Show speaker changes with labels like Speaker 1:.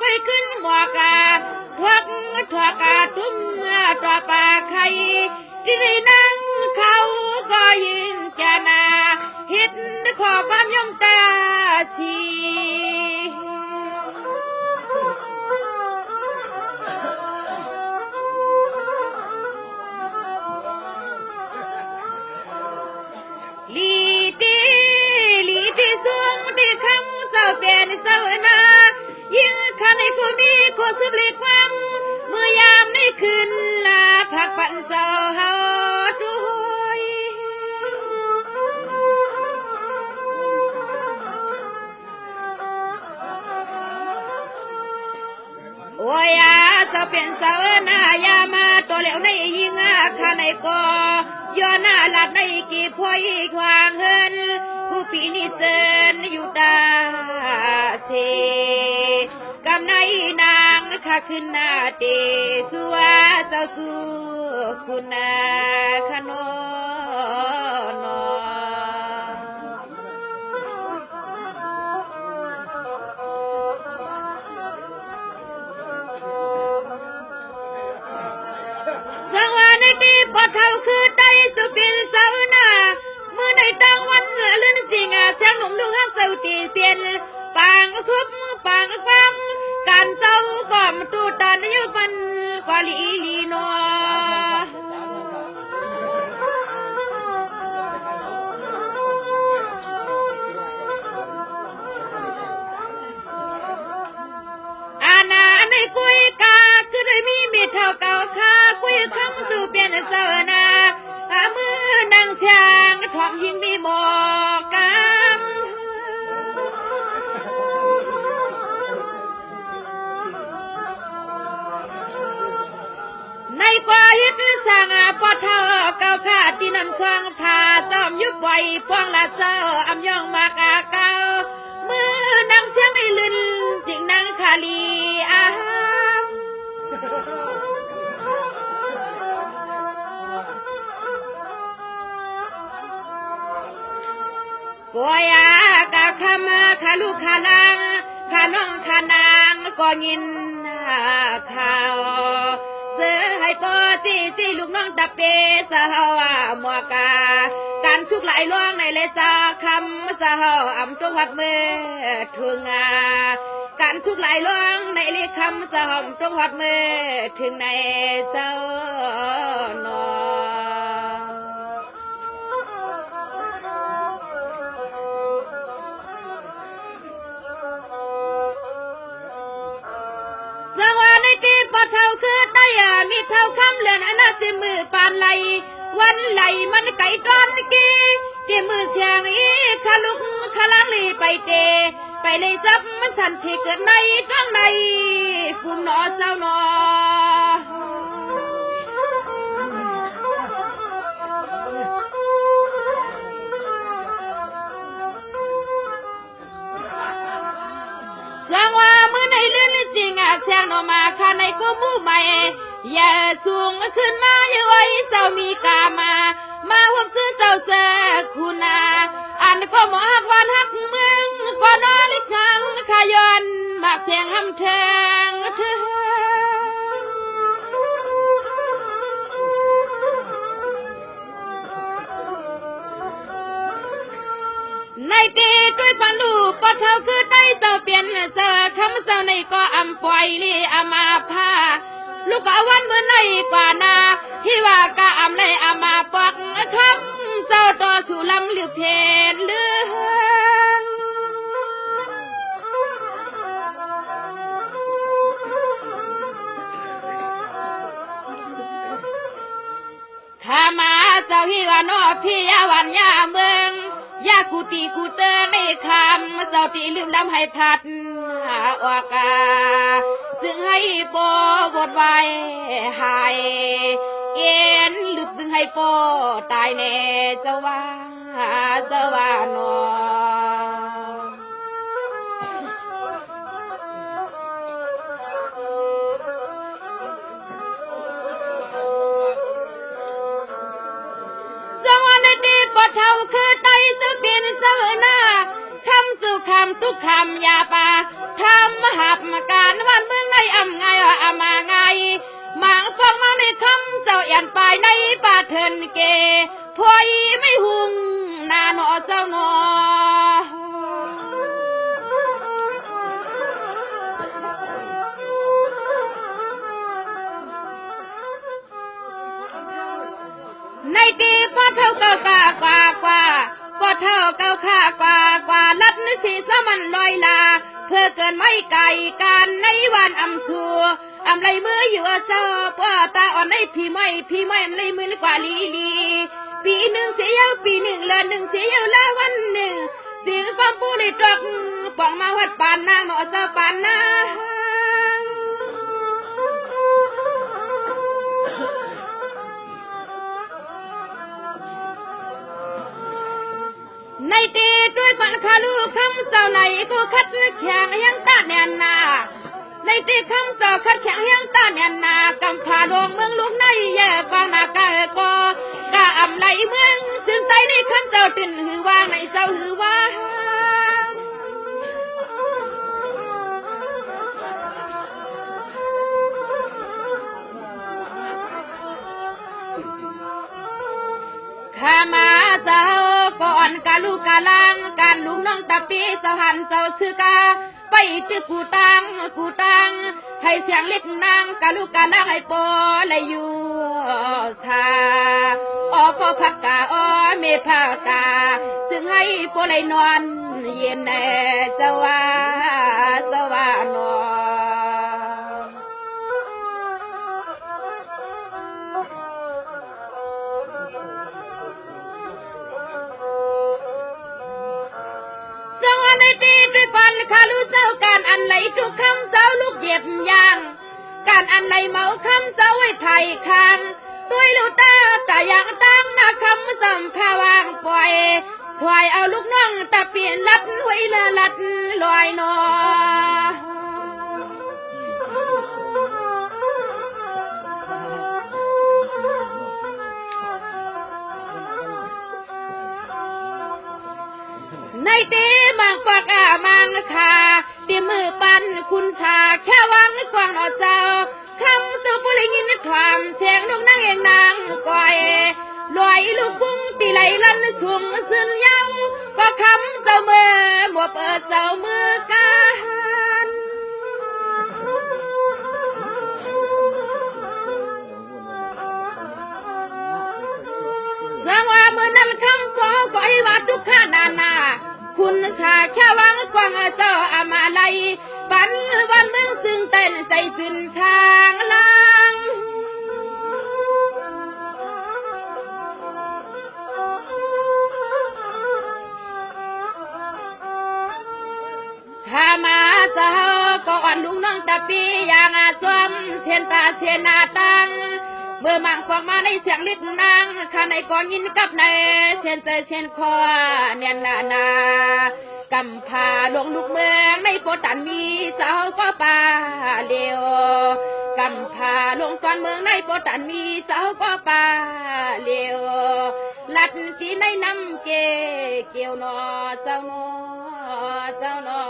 Speaker 1: ก้อยขึ้นหมวกาทวกาตุ้มตัวปากไข่ที่ได้นั่งเขาก็ยินจานาฮิตขอความยอมตาสีลีตีสูงที่คำเจ้าเป็นเสวนายิ่งขันให้กูมีกูสุบลีความเมื่อยามในคืนลาพักปันเจ้าเฮาด้วยโอ้ยจะเป็นเสวนายามาตัวเหลวในยิ่งขันให้ก็ย้อนหน้าหลัดในกี่พวยควางเฮินผู้ปีนี้เจนอยู่ตาเสกำในนางนะคะขึ้นหน้าเตสัวเจ้าสู้คุณนาขนนสังวาในที่ปะเท่าคือได้จะเป็นสาวนาเมื่อในตั้งวันเลื่อนจริงเสียงหนุ่มดูฮักเจ้าตีเปลี่ยนปางซุปปางฟังการเจ้าก่อมตูตานยุบันกว่าลีโนอาณาในกุยกาคือได้มีเท่าเก่าค่ากุยคำจูเปลี่ยนเสวนามือนางช้างทองยิ่งมีหมอกในกว่าฮิตสร้างปอเท่าเก่าข้าที่นั่นช่องพาจอมยุบไหวพวงละเจ้าอำย่องมากเก่ามือนางเสียงไอ้ลื่นจริงนางคาลีกัวยากะขมาขาลูกขาลังขาน้องขานางก็ยินข่าวเสือให้ปอจีลูกน้องตะเปสาวหมวกาการชุกไหลล่วงในเลยจ้าคำสาวอำตัววัดเมื่อถึงการชุกไหลล่วงในเลยคำสาวตัววัดเมื่อถึงในเจ้านอสวรรค์ในที่ปะเท่าคือได้มีเท่าคำเลือนอนาจิมือปานไหลวันไหลมันไก่ตอนกี้ที่มือเสียงอีขาลุกขาลังลีไปเตไปเลยจับมันสันที่เกิดในท้องในปุ่มหนอเจ้าหนอสังว่ามือในเลื่อนจริงเสียงหนอมาข้าในกูมูใหม่อย่าสูงขึ้นมาอย่าไว้เจ้ามีกามาหวบชื่อเจ้าเสคุณอันก็หมอหักวันหักเมืองก็นอลิขังขยอนมากเสียงหำแทงเธอในตีด้วยปันลูกปะเท่าคือได้เจ้าเปลี่ยนเจอคำเจ้าในก็อำปล่อยลีอามาพาลูกก็วันมือในกว่านาที่ว่ากะอำในอามาปักคำเจ้าต่อสู่ลำหรือเพนเลืองข้ามาเจ้าที่ว่านอพี่ยาวันยาเมืองยากูตีกูเตอในคำเจ้าตีลืมลำให้พัดออกจึงให้โปบดไว้หายเอ็นลึกซึ่งให้โปตายแน่เจ้าว่าหนอสวรรค์ในที่ปะเท่าคือไตจะเป็นเสวนาคำสุข ทุกคำอย่าปาทำหับการวันเมืองในอำไงอามาไงมังฟังมังในคำเจ้ายันไปในป่าเทินเกพอยไม่หุงนาหนอเจ้าหนอในตีพอเท่าเก่ากว่าพอเท่าเก่าค่ากว่าลัดนิสิสมันลอยลาเพื่อเกินไม่ไกลกันในวันอำสัวอำไรมืออยู่เจ้าพ่อตาอ่อนในพี่ไม่อำไรมือกว่าลีปีหนึ่งเสียปีหนึ่งเลือนหนึ่งเสียละวันหนึ่งสื่อความผู้ลิตรกป่องมาวัดปานนางหนอเจ้าปานนางในตีด้วยกวนขาลูกคำเจ้าไหนก็คัดแข็งยังตาแน่นนาในตีคำเจ้าคัดแข็งยังตาแน่นนากำพาดวงเมืองลูกในแย่กองนากาก็กะอำไหลเมืองจึงใจในคำเจ้าตื่นหือว่าในเจ้าหือว่าข้ามาเจ้าก่อนกาลูกกาลังการลูกน้องตะปีเจ้าหันเจ้าชื่อกาไปตึกกูตังให้เสียงเล็กนางกาลูกกาลังให้ปอเลยอยู่สาอพอพักกาเมพักกาซึ่งให้ปอเลยนอนเย็นแน่เจ้าว่านอข้ารู้เจ้าการอันไหลทุกคำเจ้าลูกเหยียบยางการอันไหลเมาคำเจ้าไว้ไผ่คางด้วยลูกตาแต่อย่างตั้งนาคำสัมภาวางปล่อยสวยเอาลูกน้องตะเปลี่ยนลัดไว้ละลัดลอยนอในตีมังปากมังคาตีมือปันคุณชาแค่วังกวางเอาเจ้าคำเจ้าผู้ลิงินความเสียงลูกนางเองนางก้อยลอยลูกกุ้งตีไหลลันสูงซึนเย้าก็คำเจ้ามือมัวเปิดเจ้ามือกันสังว่ามือนั้นคำขอก้อยว่าทุกข้านาคุณสาแค่วังกวางเจ้าอามาไลปันวันเมืองซึ่งเต้นใจจึนช้างลังข้ามาเจ้าก็อ่อนลุงน้องตะปีอย่างอาจอมเสียนตาเสียนาตังเมื่อมังกวางมาในเสียงลิดนางข้าในก่อนยินกับในเสียนใจเสียนคอเนียนนากำพาลงลูกเมืองในโปตันมีเจ้าก็ป่าเลียวกำพาลงตอนเมืองในโปตันมีเจ้าก็ป่าเลียวลัดที่ในน้ำเกี่ยวนอเจ้านอ